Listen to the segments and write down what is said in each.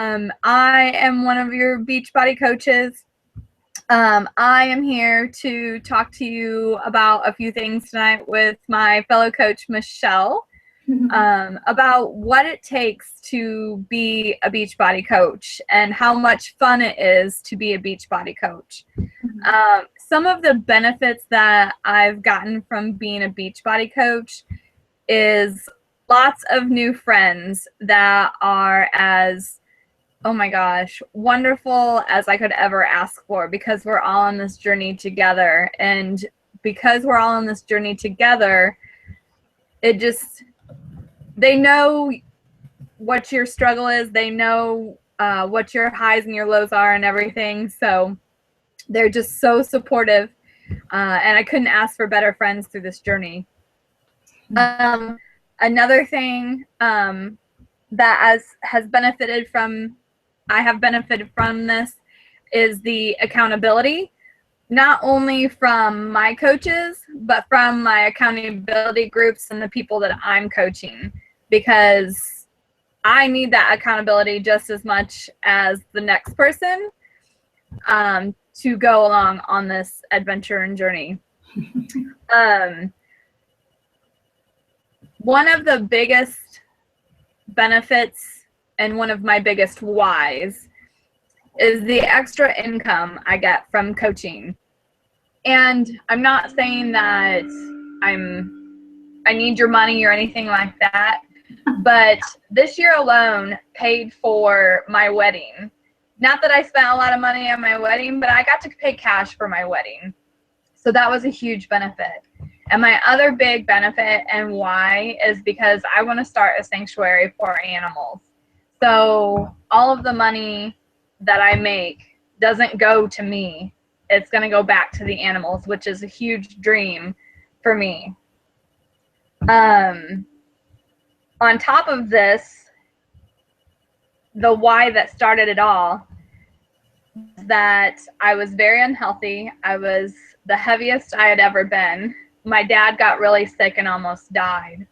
I am one of your Beachbody coaches. I am here to talk to you about a few things tonight with my fellow coach, Michelle, about what it takes to be a Beachbody coach and how much fun it is to be a Beachbody coach. Some of the benefits that I've gotten from being a Beachbody coach is lots of new friends that are as, oh my gosh, wonderful as I could ever ask for, because we're all on this journey together. And because we're all on this journey together, they know what your struggle is. They know what your highs and your lows are and everything. So they're just so supportive. And I couldn't ask for better friends through this journey. Another thing that has benefited from, I have benefited from this, is the accountability, not only from my coaches, but from my accountability groups and the people that I'm coaching, because I need that accountability just as much as the next person to go along on this adventure and journey. One of the biggest benefits and one of my biggest whys is the extra income I get from coaching. And I'm not saying that I need your money or anything like that, but this year alone paid for my wedding. Not that I spent a lot of money on my wedding, but I got to pay cash for my wedding. So that was a huge benefit. And my other big benefit and why is because I want to start a sanctuary for animals. So all of the money that I make doesn't go to me. It's going to go back to the animals, which is a huge dream for me. On top of this, the why that started it all, that I was very unhealthy. I was the heaviest I had ever been. My dad got really sick and almost died.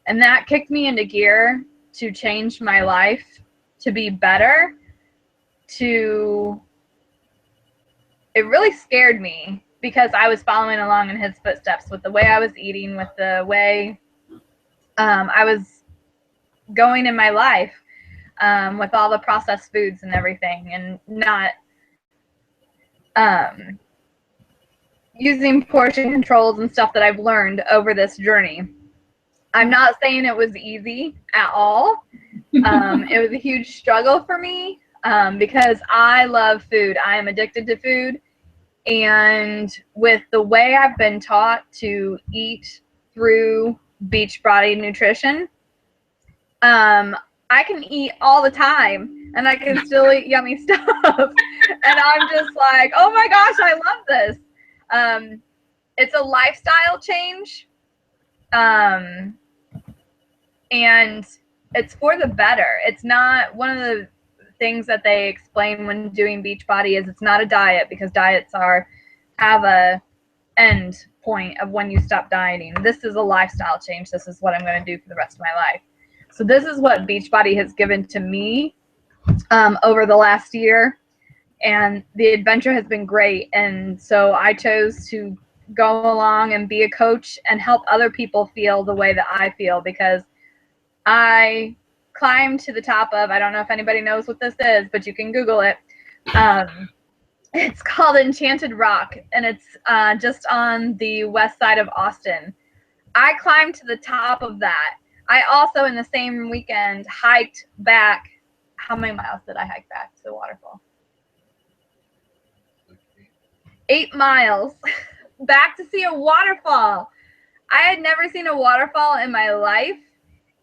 And that kicked me into gear to change my life, to be better, it really scared me because I was following along in his footsteps with the way I was eating, with the way I was going in my life, with all the processed foods and everything, and not using portion controls and stuff that I've learned over this journey. I'm not saying it was easy at all. It was a huge struggle for me because I love food. I am addicted to food. And with the way I've been taught to eat through Beachbody nutrition, I can eat all the time and I can still eat yummy stuff. And I'm just like, oh my gosh, I love this. It's a lifestyle change. And it's for the better. It's not one of the things that they explain when doing Beachbody is it's not a diet, because diets have a end point of when you stop dieting. This is a lifestyle change. This is what I'm going to do for the rest of my life. So this is what Beachbody has given to me over the last year, and the adventure has been great. And so I chose to go along and be a coach and help other people feel the way that I feel, because I climbed to the top of, I don't know if anybody knows what this is, but you can Google it. It's called Enchanted Rock, and it's just on the west side of Austin. I climbed to the top of that. I also, in the same weekend, hiked back. How many miles did I hike back to the waterfall? 8 miles back to see a waterfall. I had never seen a waterfall in my life.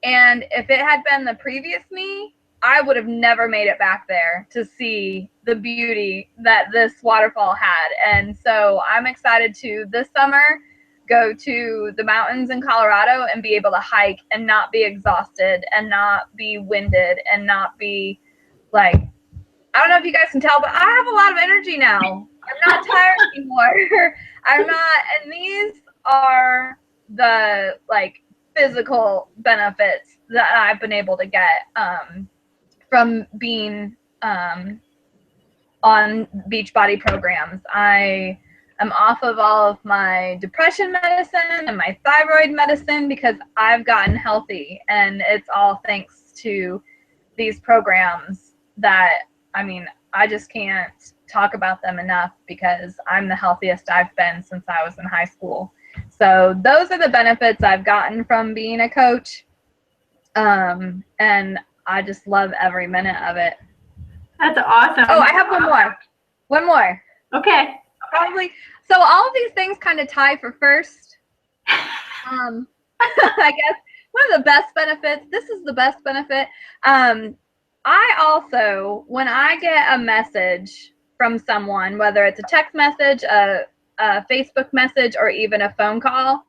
And if it had been the previous me, I would have never made it back there to see the beauty that this waterfall had. And so I'm excited to, this summer, go to the mountains in Colorado and be able to hike and not be exhausted and not be winded and not be like, I don't know if you guys can tell, but I have a lot of energy now. I'm not tired anymore. I'm not, and these are the physical benefits that I've been able to get from being on Beachbody programs. I am off of all of my depression medicine and my thyroid medicine because I've gotten healthy, and it's all thanks to these programs that, I mean, I just can't talk about them enough because I'm the healthiest I've been since I was in high school. So those are the benefits I've gotten from being a coach. And I just love every minute of it. That's awesome. Oh, I have one more. One more. Okay. Probably. So all of these things kind of tie for first. I guess one of the best benefits, this is the best benefit. I also, when I get a message from someone, whether it's a text message, a Facebook message, or even a phone call,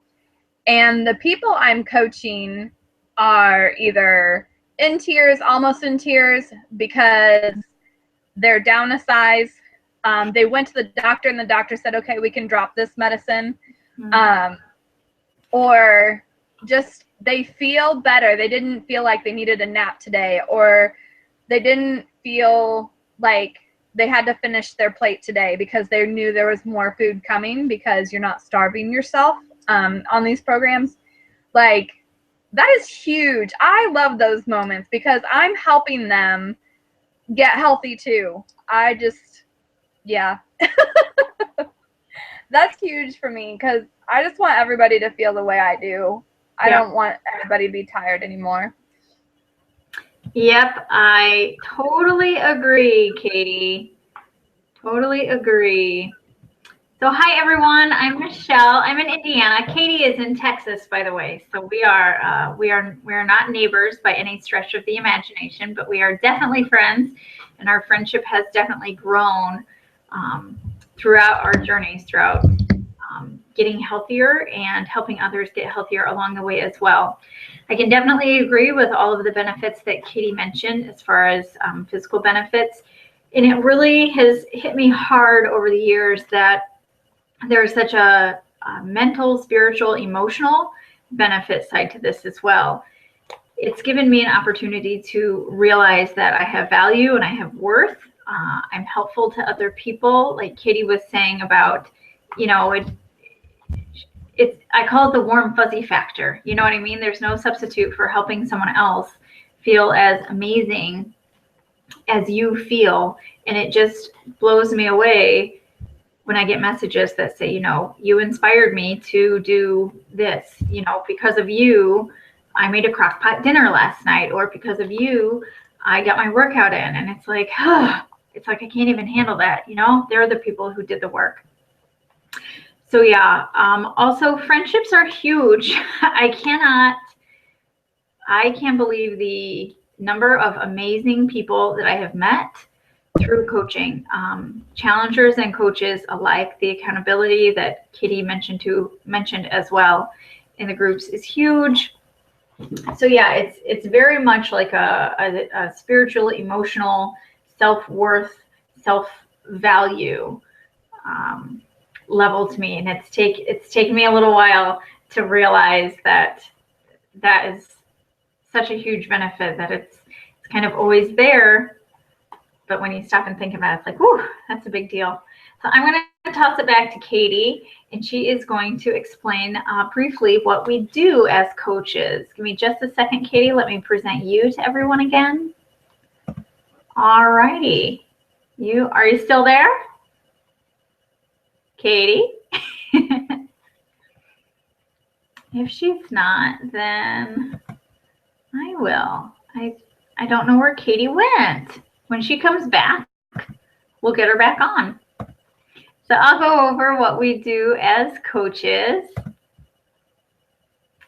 and the people I'm coaching are either in tears, almost in tears, because they're down a size. They went to the doctor and the doctor said, okay, we can drop this medicine. Or just they feel better. They didn't feel like they needed a nap today, or they didn't feel like they had to finish their plate today because they knew there was more food coming because you're not starving yourself on these programs. Like, that is huge. I love those moments because I'm helping them get healthy too. I just, yeah. That's huge for me because I just want everybody to feel the way I do. I don't want everybody to be tired anymore. Yep, I totally agree, Katie. Totally agree. So hi everyone, I'm Michelle. I'm in Indiana. Katie is in Texas, by the way. So we are not neighbors by any stretch of the imagination, but we are definitely friends, and our friendship has definitely grown throughout our journeys, throughout getting healthier and helping others get healthier along the way as well. I can definitely agree with all of the benefits that Katie mentioned as far as physical benefits. And it really has hit me hard over the years that there's such a mental, spiritual, emotional benefit side to this as well. It's given me an opportunity to realize that I have value and I have worth. I'm helpful to other people. Like Katie was saying about, I call it the warm fuzzy factor. You know what I mean? There's no substitute for helping someone else feel as amazing as you feel. And it just blows me away when I get messages that say, you inspired me to do this, because of you, I made a crock pot dinner last night, or because of you, I got my workout in. And it's like, it's like, I can't even handle that. They're the people who did the work. So yeah, also friendships are huge. I can't believe the number of amazing people that I have met through coaching, challengers and coaches alike. The accountability that Katie mentioned as well in the groups is huge. So yeah, it's very much like a spiritual, emotional, self-worth, self-value level to me, and it's taken me a little while to realize that is such a huge benefit, that it's kind of always there, but when you stop and think about it, it's like, whew, that's a big deal. So I'm going to toss it back to Katie, and she is going to explain briefly what we do as coaches. Give me just a second, Katie. Let me present you to everyone again. All righty. Are you still there? Katie? If she's not, then I will. I don't know where Katie went. When she comes back, we'll get her back on. So I'll go over what we do as coaches.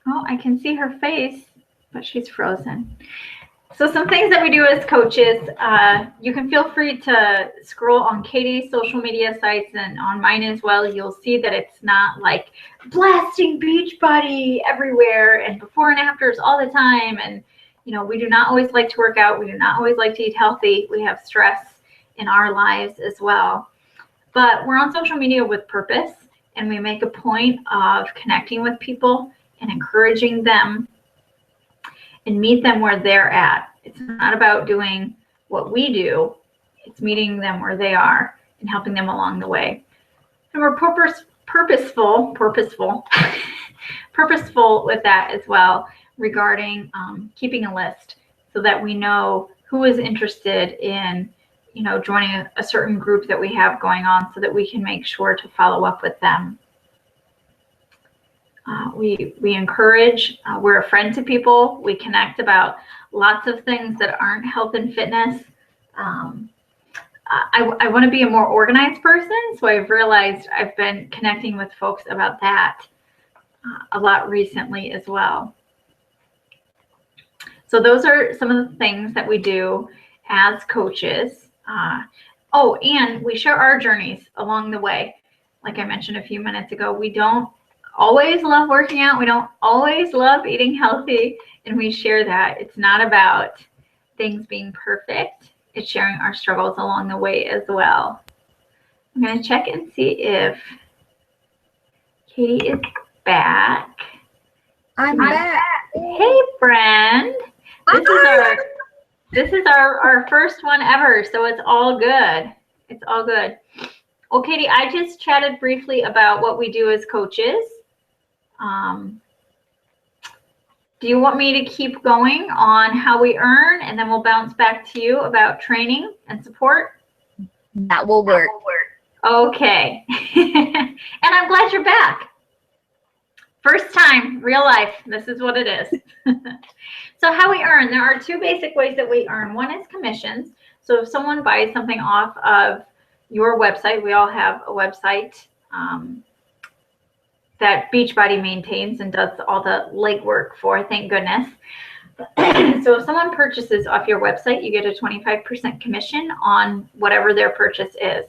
Oh, I can see her face, but she's frozen. So some things that we do as coaches, you can feel free to scroll on Katie's social media sites and on mine as well. You'll see that it's not like blasting Beachbody everywhere and before and afters all the time. And, we do not always like to work out. We do not always like to eat healthy. We have stress in our lives as well. But we're on social media with purpose, and we make a point of connecting with people and encouraging them and meet them where they're at. It's not about doing what we do. It's meeting them where they are and helping them along the way. And we're purposeful with that as well, regarding keeping a list so that we know who is interested in, joining a certain group that we have going on, so that we can make sure to follow up with them. We encourage, we're a friend to people. We connect about lots of things that aren't health and fitness. I want to be a more organized person, so I've realized I've been connecting with folks about that a lot recently as well. So those are some of the things that we do as coaches. And we share our journeys along the way. Like I mentioned a few minutes ago, we don't always love working out. We don't always love eating healthy, and we share that. It's not about things being perfect. It's sharing our struggles along the way as well. I'm going to check and see if Katie is back. I'm back. Hey, friend. This is our first one ever, so it's all good. It's all good. Well, Katie, I just chatted briefly about what we do as coaches. Do you want me to keep going on how we earn, and then we'll bounce back to you about training and support? That will work. Okay. And I'm glad you're back. First time, real life. This is what it is. So how we earn, there are two basic ways that we earn. One is commissions. So if someone buys something off of your website, we all have a website that Beachbody maintains and does all the legwork for, thank goodness. So if someone purchases off your website, you get a 25% commission on whatever their purchase is.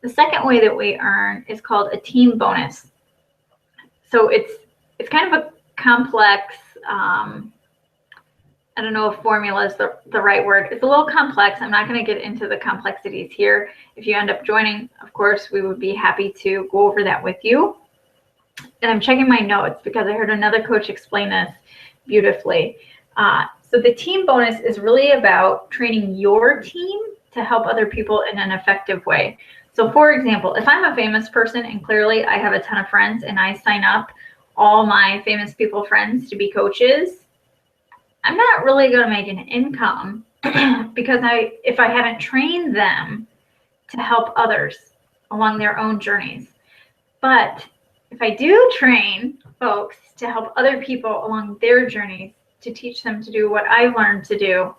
The second way that we earn is called a team bonus. So it's kind of a complex, I don't know if formula is the right word. It's a little complex. I'm not going to get into the complexities here. If you end up joining, of course, we would be happy to go over that with you. And I'm checking my notes because I heard another coach explain this beautifully. So the team bonus is really about training your team to help other people in an effective way. So for example, if I'm a famous person and clearly I have a ton of friends and I sign up all my famous people friends to be coaches, I'm not really going to make an income because if I haven't trained them to help others along their own journeys. But if I do train folks to help other people along their journeys, to teach them to do what I learned to do,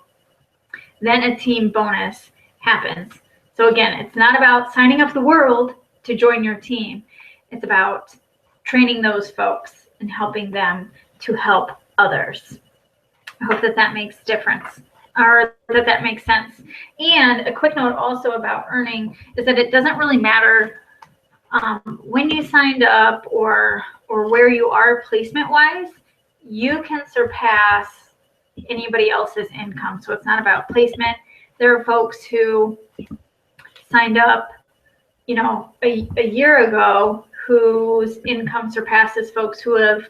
then a team bonus happens. So again, it's not about signing up the world to join your team. It's about training those folks and helping them to help others. I hope that makes difference, or that makes sense. And a quick note also about earning is that it doesn't really matter when you signed up or where you are placement wise. You can surpass anybody else's income. So it's not about placement. There are folks who signed up, a year ago whose income surpasses folks who have,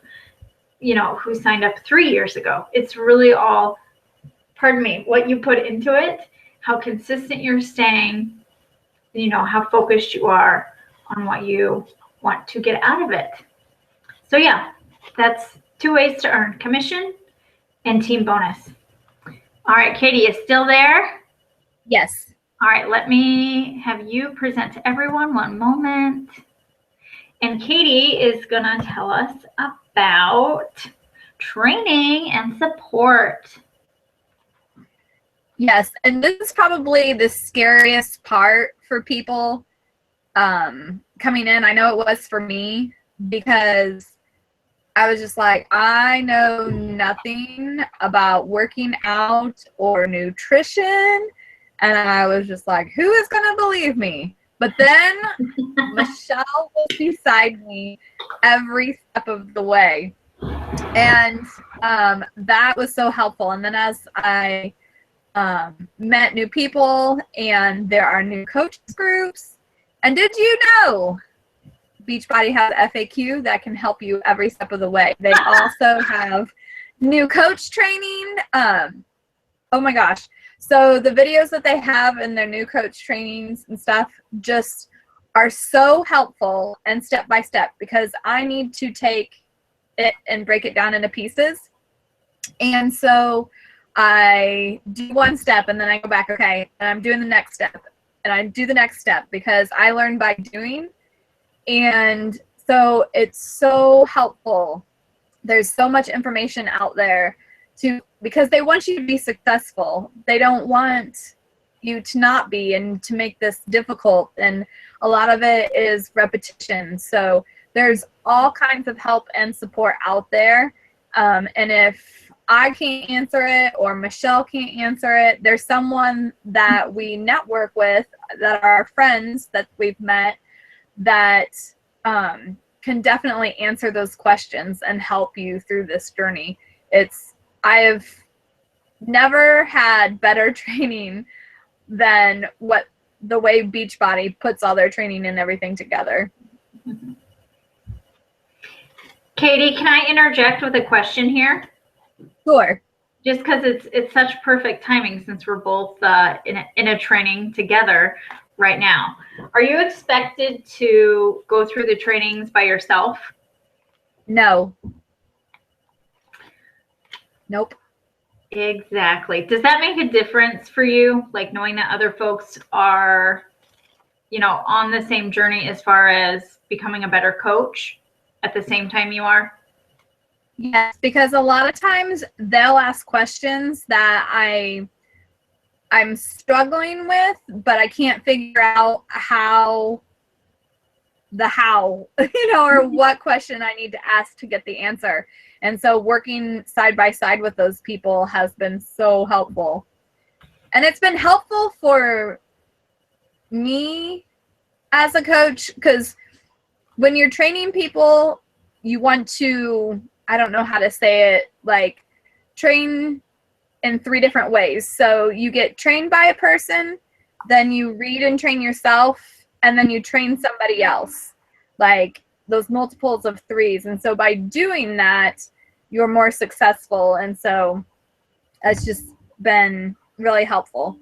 who signed up 3 years ago. It's really all, what you put into it, how consistent you're staying, how focused you are on what you want to get out of it. So yeah, that's two ways to earn: commission and team bonus. All right, Katie is still there? Yes. All right, let me have you present to everyone. One moment. And Katie is going to tell us about training and support. Yes, and this is probably the scariest part for people coming in. I know it was for me, because I was just like, I know nothing about working out or nutrition. And I was just like, who is going to believe me? But then Michelle was beside me every step of the way. And that was so helpful. And then as I met new people, and there are new coaches groups. And did you know Beachbody has FAQ that can help you every step of the way? They also have new coach training. Oh my gosh. So the videos that they have in their new coach trainings and stuff just are so helpful and step by step, because I need to take it and break it down into pieces. And so I do one step and then I go back, okay, and I'm doing the next step and I do the next step, because I learn by doing. And so it's so helpful. There's so much information out there because they want you to be successful. They don't want you to not be and to make this difficult. And a lot of it is repetition. So there's all kinds of help and support out there. And if I can't answer it or Michelle can't answer it, there's someone that we network with that are friends that we've met that can definitely answer those questions and help you through this journey. I have never had better training than the way Beachbody puts all their training and everything together. Katie, can I interject with a question here? Sure. Just because it's such perfect timing, since we're both in a training together right now. Are you expected to go through the trainings by yourself? No. Nope. Exactly. Does that make a difference for you? Like knowing that other folks are, on the same journey as far as becoming a better coach at the same time you are? Yes, because a lot of times they'll ask questions that I'm struggling with, but I can't figure out how, or what question I need to ask to get the answer. And so working side by side with those people has been so helpful. And it's been helpful for me as a coach, because when you're training people, you want to, I don't know how to say it, like train in 3 different ways. So you get trained by a person, then you read and train yourself, and then you train somebody else, like those multiples of 3s. And so by doing that, you're more successful. And so it's just been really helpful.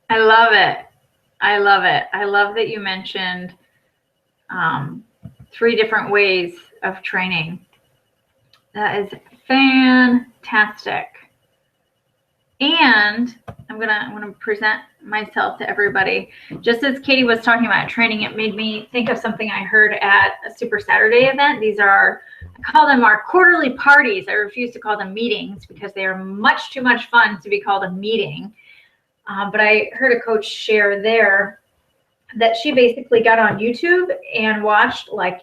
I love it. I love it. I love that you mentioned 3 different ways of training. That is fantastic. And I'm gonna present myself to everybody. Just as Katie was talking about training, it made me think of something I heard at a Super Saturday event. These are, I call them our quarterly parties. I refuse to call them meetings because they are much too much fun to be called a meeting. But I heard a coach share there that she basically got on YouTube and watched like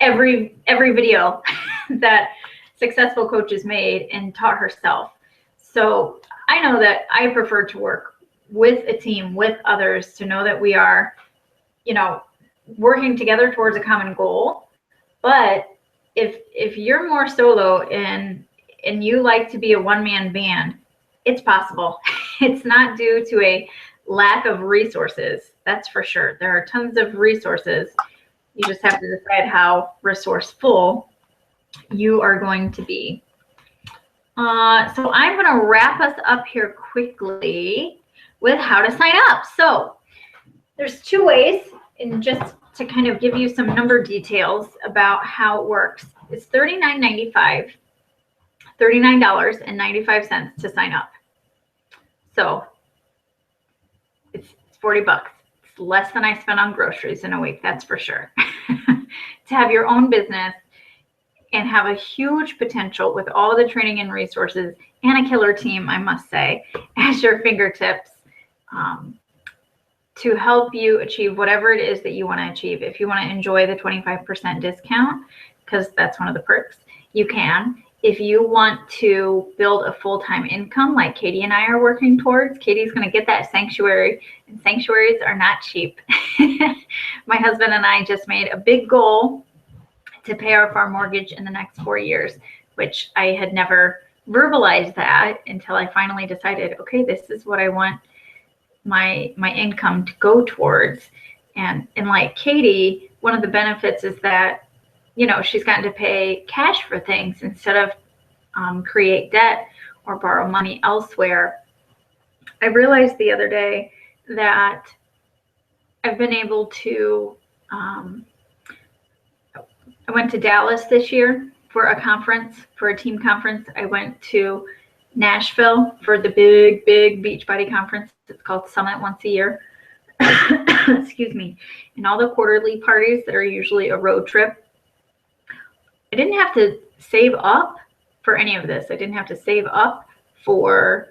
every video that successful coaches made and taught herself. So I know that I prefer to work with a team, with others, to know that we are, working together towards a common goal. But if you're more solo and you like to be a one-man band, it's possible. It's not due to a lack of resources. That's for sure. There are tons of resources. You just have to decide how resourceful you are going to be. So I'm going to wrap us up here quickly with how to sign up. So there's 2 ways, and just to kind of give you some number details about how it works. It's $39.95, $39.95 to sign up. So it's $40. It's less than I spend on groceries in a week, that's for sure. To have your own business and have a huge potential with all the training and resources and a killer team, I must say, at your fingertips, to help you achieve whatever it is that you want to achieve. If you want to enjoy the 25% discount, because that's one of the perks, you can. If you want to build a full-time income like Katie and I are working towards, Katie's going to get that sanctuary, and sanctuaries are not cheap. My husband and I just made a big goal to pay off our mortgage in the next 4 years, which I had never verbalized that until I finally decided, okay, this is what I want my income to go towards. And like Katie, one of the benefits is that, she's gotten to pay cash for things instead of create debt or borrow money elsewhere. I realized the other day that I've been able to, I went to Dallas this year for a conference, for a team conference. I went to Nashville for the big Beachbody conference. It's called Summit once a year. Excuse me. And all the quarterly parties that are usually a road trip. I didn't have to save up for any of this. I didn't have to save up for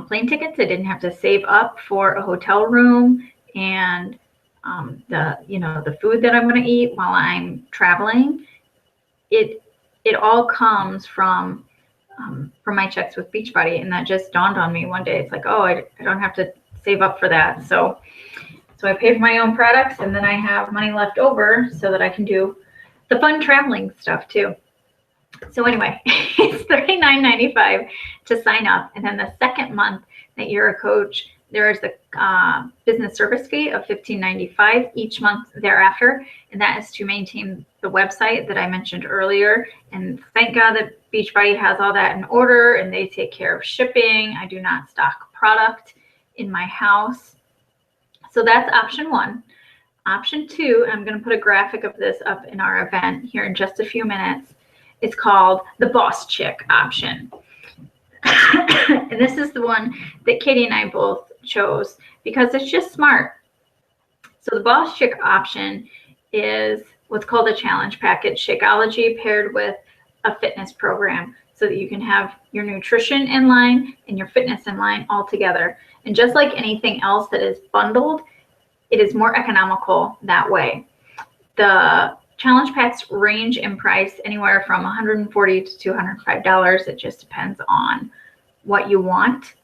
plane tickets. I didn't have to save up for a hotel room and the food that I'm going to eat while I'm traveling. It all comes from my checks with Beachbody, and that just dawned on me one day. It's like, oh, I don't have to save up for that. So I pay for my own products, and then I have money left over so that I can do the fun traveling stuff too. So anyway, it's $39.95 to sign up, and then the second month that you're a coach, there is a business service fee of $15.95 each month thereafter, and that is to maintain the website that I mentioned earlier. And thank God that Beachbody has all that in order, and they take care of shipping. I do not stock product in my house. So that's option one. Option two, I'm going to put a graphic of this up in our event here in just a few minutes. It's called the Boss Chick option. And this is the one that Katie and I both chose because it's just smart. So the Boss Chick option is what's called a challenge package, Shakeology paired with a fitness program, so that you can have your nutrition in line and your fitness in line all together. And just like anything else that is bundled, it is more economical that way. The challenge packs range in price anywhere from $140 to $205. It just depends on what you want.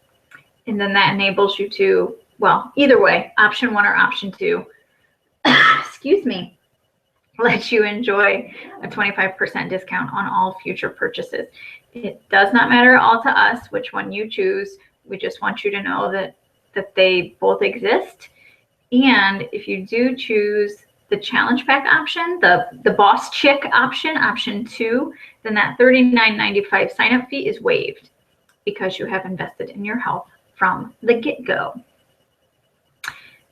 And then that enables you to, well, either way, option one or option two, excuse me, lets you enjoy a 25% discount on all future purchases. It does not matter at all to us which one you choose. We just want you to know that they both exist. And if you do choose the challenge pack option, the Boss Chick option, option two, then that $39.95 sign up fee is waived because you have invested in your health from the get-go.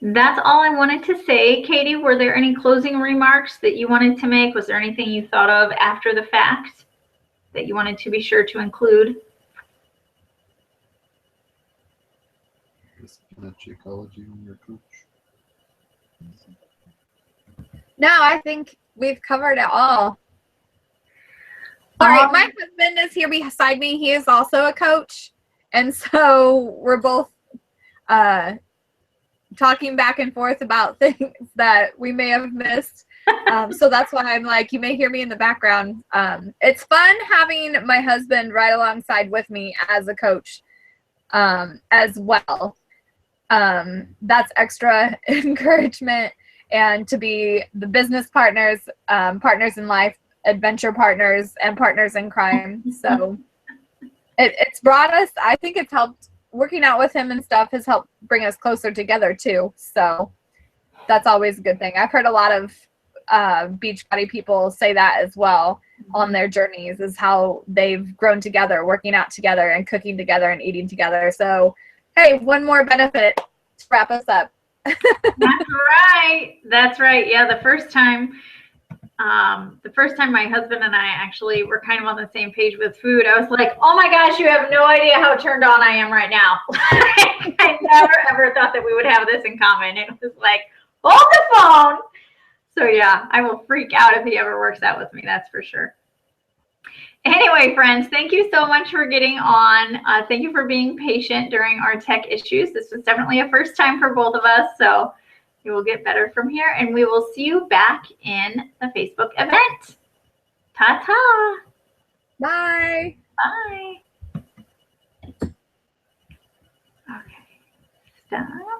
That's all I wanted to say. Katie, were there any closing remarks that you wanted to make? Was there anything you thought of after the fact that you wanted to be sure to include? Shakeology on your coach. No, I think we've covered it all. All right, my husband is here beside me. He is also a coach. And so we're both talking back and forth about things that we may have missed. So that's why I'm like, you may hear me in the background. It's fun having my husband right alongside with me as a coach as well. That's extra encouragement, and to be the business partners, partners in life, adventure partners, and partners in crime. So it's brought us, I think it's helped, working out with him and stuff has helped bring us closer together too. So that's always a good thing. I've heard a lot of Beachbody people say that as well on their journeys, is how they've grown together, working out together and cooking together and eating together. So, hey, one more benefit to wrap us up. That's right. Yeah, the first time my husband and I actually were kind of on the same page with food, I was like, oh my gosh, you have no idea how turned on I am right now. I never ever thought that we would have this in common. It was like, hold the phone. So yeah, I will freak out if he ever works out with me, that's for sure. Anyway, friends, thank you so much for getting on. Thank you for being patient during our tech issues. This was definitely a first time for both of us, so it will get better from here, and we will see you back in the Facebook event. Ta-ta. Bye. Bye. Okay, stop.